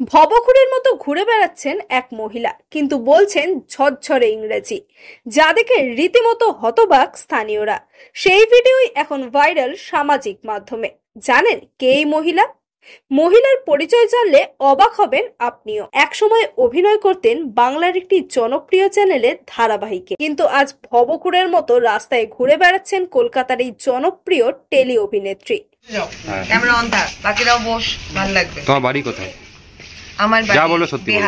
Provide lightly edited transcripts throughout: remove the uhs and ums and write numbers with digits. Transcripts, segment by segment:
ভবঘুরের মতো ঘুরে বেড়াচ্ছেন এক মহিলা, কিন্তু বলছেন ঝরঝরে ইংরেজি, যা দেখে রীতিমতো হতবাক স্থানীয়রা। সেই ভিডিওই এখন ভাইরাল সামাজিক মাধ্যমে। জানেন কে এই মহিলা? মহিলার পরিচয় জানলে অবাক হবেন আপনিও। একসময় অভিনয় করতেন বাংলার একটি জনপ্রিয় চ্যানেলের ধারাবাহিকে, কিন্তু আজ ভবঘুরের মতো রাস্তায় ঘুরে বেড়াচ্ছেন কলকাতার এই জনপ্রিয় টেলি অভিনেত্রী। ক্যামেরা অন থাক, বাকিরাও বস, ভালো লাগবে। তোমার বাড়ি কোথায়? আমার যা বলো সত্যি বলো।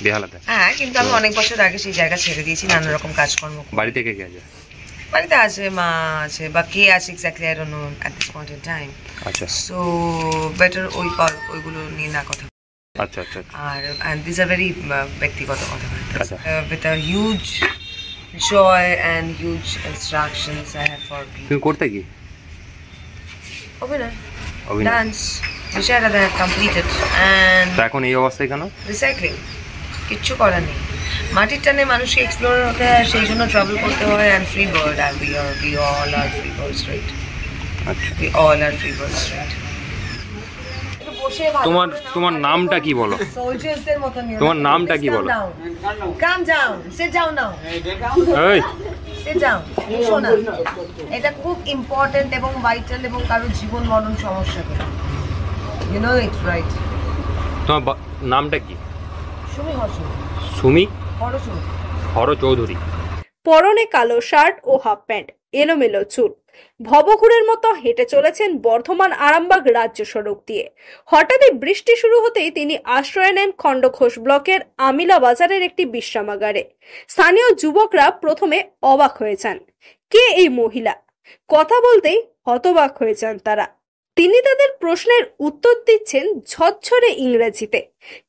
বেহালাতে। হ্যাঁ, কিন্তু আমি অনেক বছর আগে সেই জায়গা ছেড়ে দিয়েছি নানা রকম কাজকর্ম। বাড়ি থেকে কে আছে? বাড়িতে আছে, মা আছে, বা কে আছে exactly I don't know at this point in time. আচ্ছা, সো বেটার ওইগুলো নিয়ে না কথা। আচ্ছা আচ্ছা। আর এন্ড দিস আর ভেরি ব্যক্তিগত কথা। আচ্ছা। With a huge joy and huge instructions I have for people. তুমি করতে কি? অভিনয়, অভিনয়, dance, which I have completed and তা এখন এই অবস্থায় কেন? রিসাইক্লিং, কিচ্ছু করার নেই। মাটির টানে মানুষকে এক্সপ্লোর হতে হয়, সেই জন্য ট্রাভেল করতে হয়। অ্যান্ড ফ্রি বার্ড, আর we all are free birds, right? আচ্ছা, we all are free birds, right? তোমার নামটা কি বলো? সোলজার্সদের মত নিয়ে। তোমার নামটা কি বলো? কাম ডাউন, সিট ডাউন নাও। এই সিট ডাউন। শোনা, এটা খুব ইম্পর্টেন্ট এবং ভাইটাল এবং কারো জীবন মরণ সমস্যা করে। You know it's right. তোমার নামটা কি? সুমি হর্ষণ। সুমি হর চৌধুরী। পরনে কালো শার্ট ও হাফ প্যান্ট, এলোমেলো চুল, ভবঘুরের মতো হেঁটে চলেছেন বর্ধমান আরামবাগ রাজ্য সড়ক দিয়ে। হঠাৎই বৃষ্টি শুরু হতেই তিনি আশ্রয় নেন খণ্ডঘোষ ব্লকের আমিলা বাজারের একটি বিশ্রামাগারে। স্থানীয় যুবকরা প্রথমে অবাক হয়ে যান। কে এই মহিলা? কথা বলতেই হতবাক হয়ে যান তারা। তিনি তাদের প্রশ্নের উত্তর দিচ্ছেন ঝরঝরে ইংরেজিতে,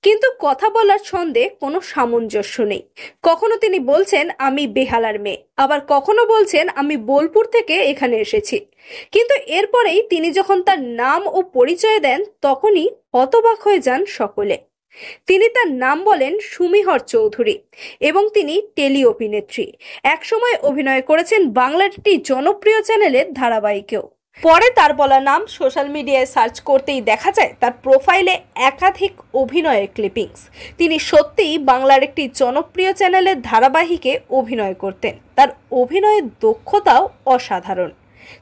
কিন্তু কথা বলার ছন্দে কোনো সামঞ্জস্য নেই। কখনো তিনি বলছেন আমি বেহালার মেয়ে, আবার কখনো বলছেন আমি বোলপুর থেকে এখানে এসেছি। কিন্তু এরপরেই তিনি যখন তার নাম ও পরিচয় দেন, তখনই হতবাক হয়ে যান সকলে। তিনি তার নাম বলেন সুমিহর চৌধুরী এবং তিনি টেলি অভিনেত্রী। একসময় অভিনয় করেছেন বাংলার একটি জনপ্রিয় চ্যানেলের ধারাবাহিকেও। পরে তার বলা নাম সোশ্যাল মিডিয়ায় সার্চ করতেই দেখা যায় তার প্রোফাইলে একাধিক অভিনয়ের ক্লিপিংস। তিনি সত্যিই বাংলার একটি জনপ্রিয় চ্যানেলের ধারাবাহিকে অভিনয় করতেন। তার অভিনয়ের দক্ষতাও অসাধারণ।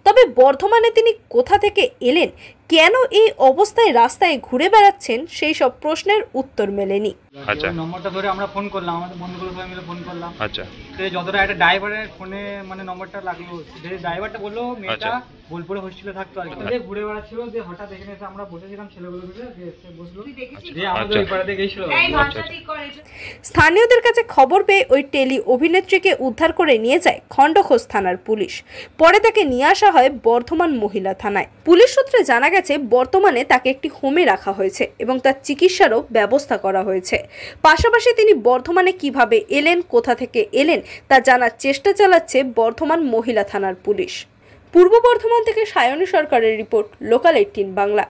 তবে বর্ধমানে তিনি কোথা থেকে এলেন, কেন এই অবস্থায় রাস্তায় ঘুরে বেড়াচ্ছেন, সেই সব প্রশ্নের উত্তর মেলেনি। আচ্ছা, নম্বরটা ধরে আমরা ফোন করলাম, আমাদের বন্ধুগুলো সবাই মিলে ফোন করলাম। আচ্ছা, তো যতটা একটা ড্রাইভারের ফোনে মানে নম্বরটা লাগলো, যে ড্রাইভারটা বললো মেয়েটা বোলপুরে হোস্টেলে থাকতো আর কি, ঘুরে বেড়াচ্ছিল। যে হঠাৎ এখানে এসে আমরা বসেছিলাম, ছেলেগুলো মিলে যে এসে বসলো, যে আমাদের ওই পাড়াতে গেছিল। স্থানীয়দের কাছে খবর পেয়ে ওই টেলি অভিনেত্রীকে উদ্ধার করে নিয়ে যায় খণ্ডঘোষ থানার পুলিশ। পরে তাকে নিয়ে আসা হয় বর্ধমান মহিলা থানায়। পুলিশ সূত্রে জানা গেছে বর্তমানে তাকে একটি হোমে রাখা হয়েছে এবং তার চিকিৎসারও ব্যবস্থা করা হয়েছে। পাশাপাশি তিনি বর্ধমানে কিভাবে এলেন, কোথা থেকে এলেন তা জানার চেষ্টা চালাচ্ছে বর্ধমান মহিলা থানার পুলিশ। পূর্ব বর্ধমান থেকে সায়নী সরকারের রিপোর্ট, লোকাল 18 বাংলা।